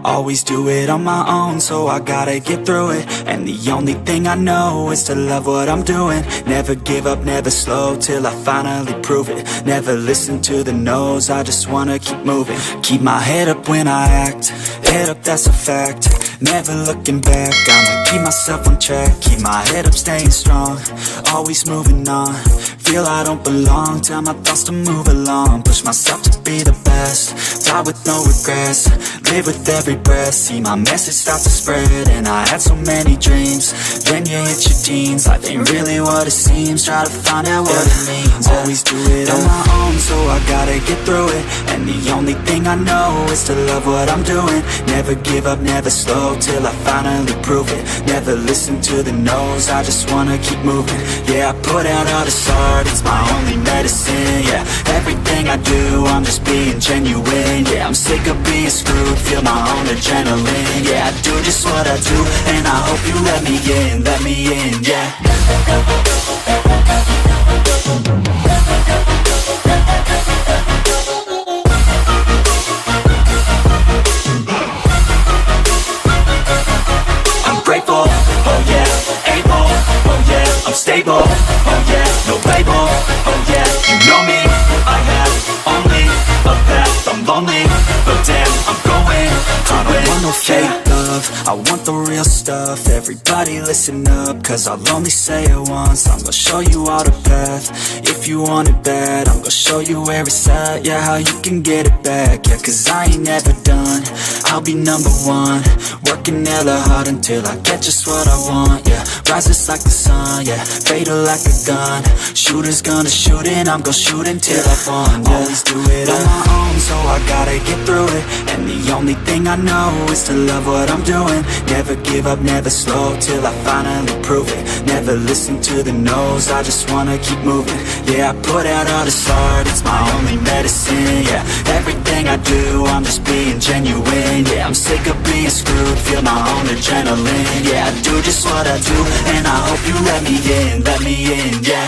Always do it on my own, so I gotta get through it. And the only thing I know is to love what I'm doing. Never give up, never slow, till I finally prove it. Never listen to the no's, I just wanna keep moving. Keep my head up when I act, head up, that's a fact. Never looking back, I'ma keep myself on track. Keep my head up, staying strong, always moving on. Feel I don't belong, tell my thoughts to move along. Push myself to be the best, die with no regrets. Live with every breath, see my message start to spread. And I had so many dreams, then you hit your teens. Life ain't really what it seems, try to find out what it means. Always do it on my own, so I gotta get through it. And the only thing I know is to love what I'm doing. Never give up, never slow, till I finally prove it. Never listen to the no's, I just wanna keep moving. Yeah, I put out all this art, it's my only medicine. Yeah, everything I do, I'm just being genuine. Yeah, I'm sick of being screwed, feel my own adrenaline. Yeah, I do just what I do, and I hope you let me in, yeah. I'm grateful, oh yeah, able, oh yeah, I'm stable, oh yeah, no label, oh yeah, you know me, I have only a path, I'm lonely, but damn, I'm going to win. I don't want no fake love, I want the real stuff. Everybody listen up, cause I'll only say it once. I'm gonna show you all the path, if you want it bad. I'm gonna show you where it's at, yeah, how you can get it back. Yeah, cause I ain't never done, I'll be number one. Working hella hard until I get just what I want, yeah. Rises like the sun, yeah, fatal like a gun. Shooter's gonna shoot and I'm gonna shoot until I won, yeah. Always do it on my own, so I gotta get through it. And the only thing I know is to love what I'm doing. Never give up, never slow, till I finally prove it. Never listen to the no's, I just wanna keep moving. Yeah, I put out all this art, it's my only medicine. Yeah, everything I do, I'm just being genuine. Yeah, I'm sick of being screwed, feel my own adrenaline. Yeah, I do just what I do, and I hope you let me in, yeah.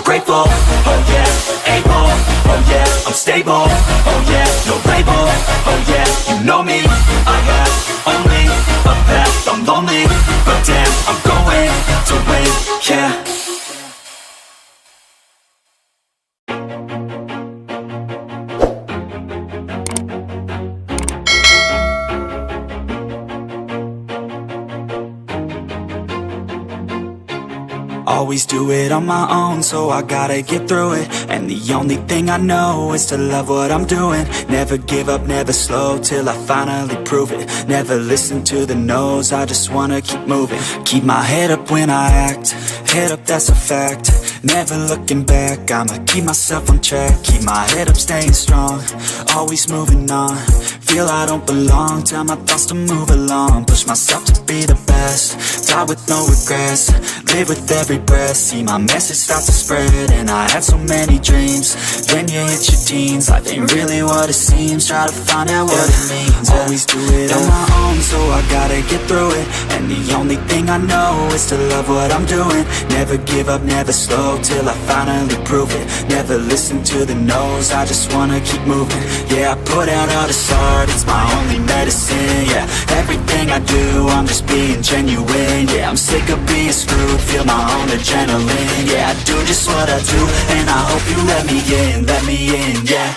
Grateful, oh yeah, able, oh yeah, I'm stable, oh yeah, no label, oh yeah, you know me, I have only a path, I'm lonely, but damn, I'm going to win, yeah. Always do it on my own, so I gotta get through it. And the only thing I know is to love what I'm doing. Never give up, never slow, till I finally prove it. Never listen to the no's, I just wanna keep moving. Keep my head up when I act, head up, that's a fact. Never looking back, I'ma keep myself on track. Keep my head up, staying strong, always moving on. Feel I don't belong, tell my thoughts to move along. Push myself to be the best, die with no regrets. Live with every breath, see my message start to spread. And I had so many dreams, then you hit your teens. Life ain't really what it seems, try to find out what it means. Always do it on my own, so I gotta get through it. And the only thing I know is to love what I'm doing. Never give up, never slow, till I finally prove it. Never listen to the no's, I just wanna keep moving. Yeah, I put out all this art, it's my only medicine. Yeah, everything I do, I'm just being genuine. Yeah, I'm sick of being screwed, feel my own adrenaline. Yeah, I do just what I do, and I hope you let me in, yeah.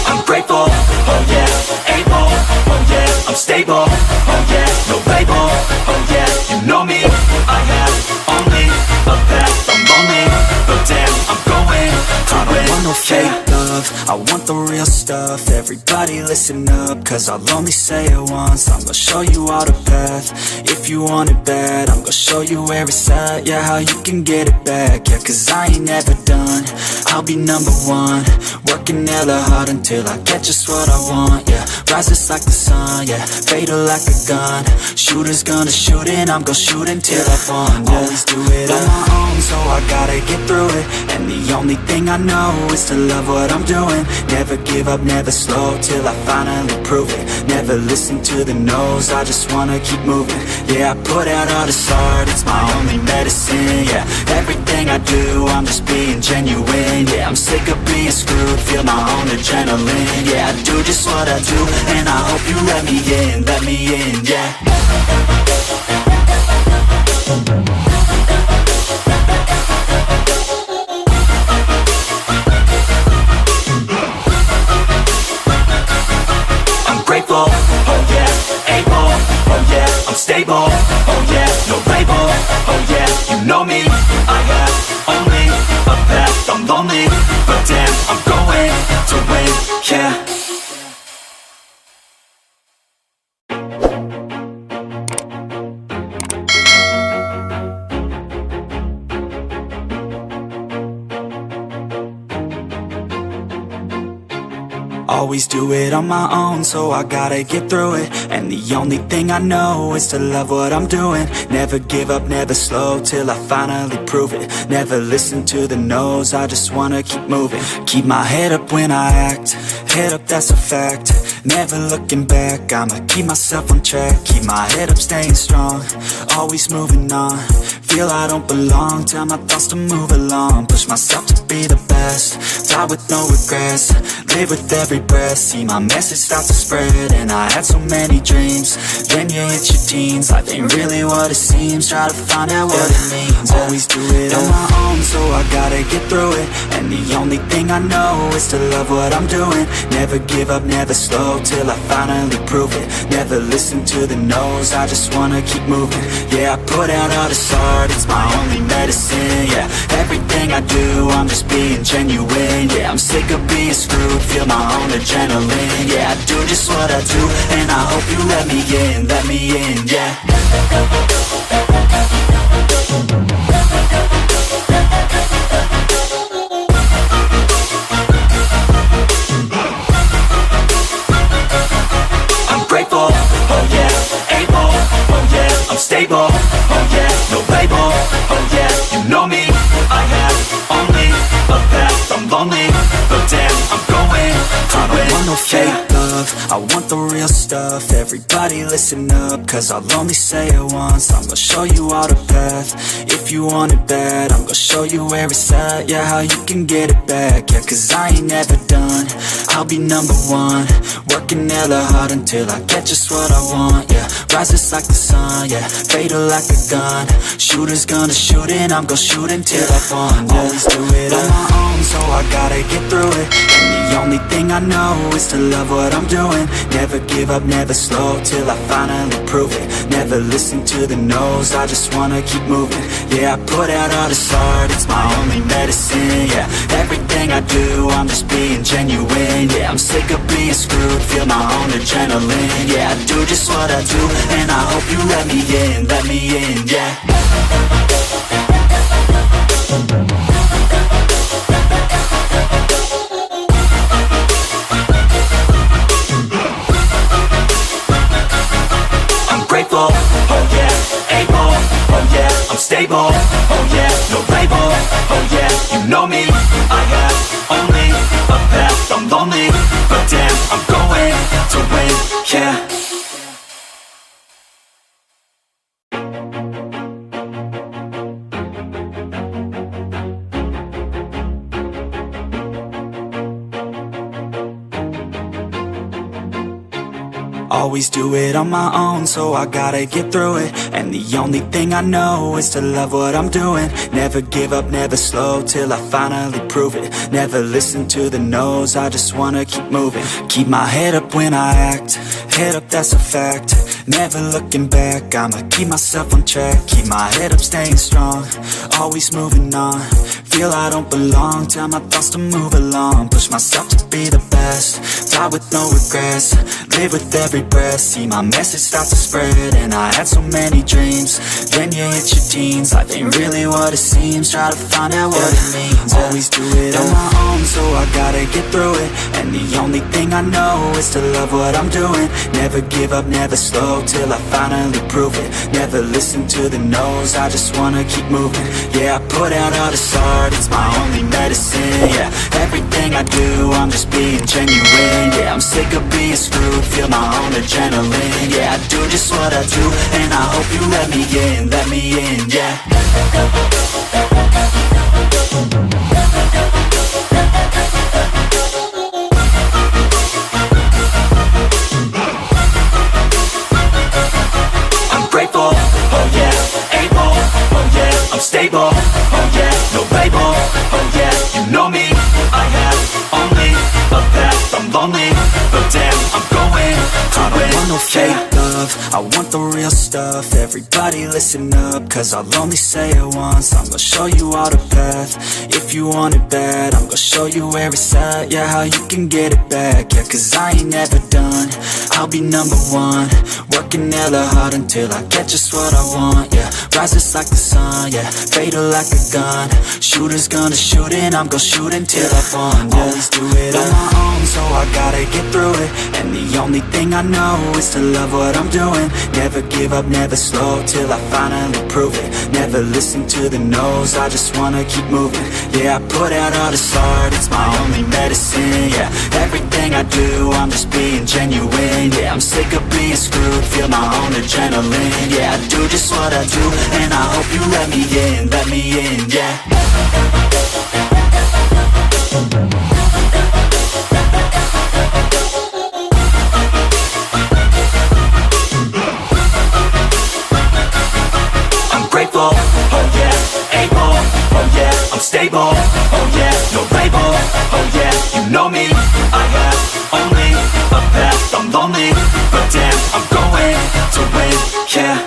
I'm grateful, oh yeah, able, oh yeah, I'm stable, oh yeah, no label, oh yeah, you know me, I have only a path, I'm lonely, but damn, I'm going to win. I don't want no fake love, love, I want the real stuff. Everybody listen up, cause I'll only say it once. I'm gonna show you all the path. If you want it bad, I'm gonna show you where it's at. Yeah, how you can get it back. Yeah, cause I ain't never done. I'll be number one, working hella hard until I get just what I want. Yeah, rises like the sun, yeah, fatal like a gun. Shooter's gonna shoot and I'm gonna shoot until I fall. Yeah. Always do it on my own, so I gotta get through it. And the only thing I know is to love what I'm doing. Never give up, never slow, till I finally prove it. Never listen to the no's, I just wanna keep moving. Yeah, I put out all this art, it's my only medicine. Yeah, everything I do, I'm just being genuine. Yeah, I'm sick of being screwed, feel my own adrenaline. Yeah, I do just what I do, and I hope you let me in, yeah. I'm grateful, oh yeah, able, oh yeah, I'm stable, oh yeah, no label, oh yeah, you know me, I have only a path, I'm lonely, but damn, I'm going to win, yeah. Always do it on my own, so I gotta get through it. And the only thing I know is to love what I'm doing. Never give up, never slow, till I finally prove it. Never listen to the no's, I just wanna keep moving. Keep my head up when I act, head up, that's a fact. Never looking back, I'ma keep myself on track. Keep my head up, staying strong, always moving on. Feel I don't belong, tell my thoughts to move along. Push myself to be the best, die with no regrets. Live with every breath, see my message start to spread. And I had so many dreams, then you hit your teens. Life ain't really what it seems, try to find out what it means. Always do it on my own, so I gotta get through it. And the only thing I know is to love what I'm doing. Never give up, never slow, till I finally prove it. Never listen to the no's, I just wanna keep moving. Yeah, I put out all this art, it's my only medicine. Yeah, everything I do, I'm just being genuine. Yeah, I'm sick of being screwed, feel my own adrenaline. Yeah, I do just what I do, and I hope you let me in, yeah. I'm grateful, oh yeah, able, oh yeah, I'm stable, oh yeah, no label, oh yeah, you know me, I have only a path, I'm lonely, but damn, I'm going to win. I don't want no fake love, I want the real stuff. Everybody listen up, cause I'll only say it once. I'm gonna show you all the path. If you want it bad, I'm gonna show you where it's at. Yeah, how you can get it back. Yeah, cause I ain't never done, I'll be number one, working hella hard until I get just what I want. Yeah, rises like the sun, yeah, fatal like a gun. Shooter's gonna shoot and I'm gonna shoot until I fall. Yeah. Always do it on my own, so I gotta get through it. And the only thing I know is to love what I'm doing. Never give up, never slow, till I finally prove it. Never listen to the no's, I just wanna keep moving. Yeah, I put out all this art, it's my only medicine. Yeah, everything I do, I'm just being genuine. Yeah, I'm sick of being screwed, feel my own adrenaline. Yeah, I do just what I do, and I hope you let me in, yeah. Grateful, oh yeah, able, oh yeah, I'm stable, oh yeah, no label, oh yeah, you know me, I have only a path, I'm lonely, but damn, I'm going to win, yeah. Always do it on my own, so I gotta get through it. And the only thing I know is to love what I'm doing. Never give up, never slow, till I finally prove it. Never listen to the no's, I just wanna keep moving. Keep my head up when I act, head up, that's a fact. never looking back. I'ma keep myself on track, keep my head up, staying strong, always moving on. Feel I don't belong, tell my thoughts to move along. Push myself to be the best, die with no regrets, live with every breath. See my message start to spread, and I had so many dreams. Then you hit your teens, life ain't really what it seems. Try to find out what it means, always do it on my own, so I gotta get through it. And the only thing I know is to love what I'm doing. Never give up, never slow, till I finally prove it. Never listen to the no's, I just wanna keep moving. Yeah, I put out all this art, it's my only medicine. Yeah, everything I do, I'm just being genuine. Yeah, I'm sick of being screwed, feel my own adrenaline. Yeah, I do just what I do, and I hope you let me in, yeah. I'm grateful, oh yeah, able, oh yeah, I'm stable, oh yeah, no label, oh yeah, you know me, I have only a path, I'm lonely, but damn, I'm going to win. I don't want no fake love, I want the real stuff. Everybody listen up, cause I'll only say it once. I'm gonna show you all the path, if you want it bad. I'm gonna show you where it's at, yeah, how you can get it back. Yeah, cause I ain't never done, I'll be number one. Working hella hard until I get just what I want, yeah. Rises like the sun, yeah, fatal like a gun. Shooter's gonna shoot and I'm gonna shoot until I won, yeah. Always do it on my own, so I gotta get through it. And the only thing I know is to love what I'm doing. Never give up, never slow, till I finally prove it. Never listen to the no's, I just wanna keep moving. Yeah, I put out all this art, it's my only medicine. Yeah, everything I do, I'm just being genuine. Yeah, I'm sick of being screwed, feel my own adrenaline. Yeah, I do just what I do, and I hope you let me in, yeah. Grateful, oh yeah, able, oh yeah, I'm stable, oh yeah, no label, oh yeah, you know me, I have only a path, I'm lonely, but damn, I'm going to win, yeah.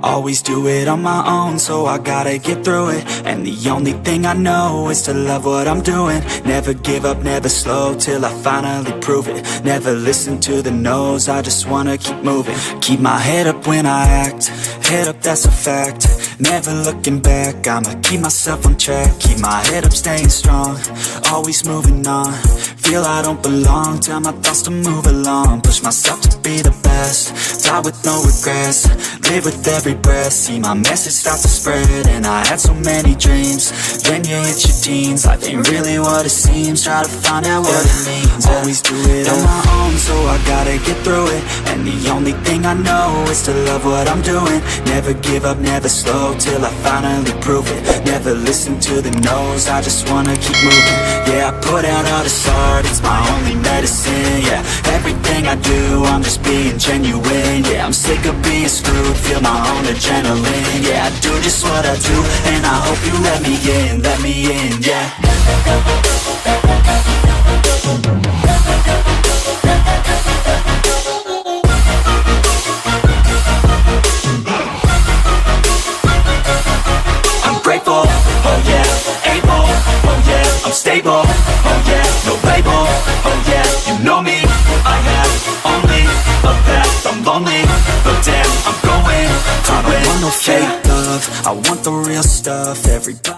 Always do it on my own, so I gotta get through it. And the only thing I know is to love what I'm doing. Never give up, never slow, till I finally prove it. Never listen to the no's, I just wanna keep moving. Keep my head up when I act, head up, that's a fact. Never looking back, I'ma keep myself on track. Keep my head up, staying strong, always moving on. Feel I don't belong, tell my thoughts to move along. Push myself to be the best, die with no regrets, live with every breath. See my message start to spread, and I had so many dreams. Then you hit your teens, life ain't really what it seems. Try to find out what it means, always do it on my own, so I gotta get through it. And the only thing I know is to love what I'm doing. Never give up, never slow, till I finally prove it. Never listen to the no's, I just wanna keep moving. Yeah, I put out all this art, it's my only medicine. Yeah, everything I do, I'm just being genuine. Yeah, I'm sick of being screwed, feel my own adrenaline. Yeah, I do just what I do, and I hope you let me in, yeah. I'm grateful, oh yeah, able, oh yeah, I'm stable, oh yeah, no label, oh yeah, you know me, I have only a path, I'm lonely, but damn, I'm going to win. I don't want no fake love, I want the real stuff. Everybody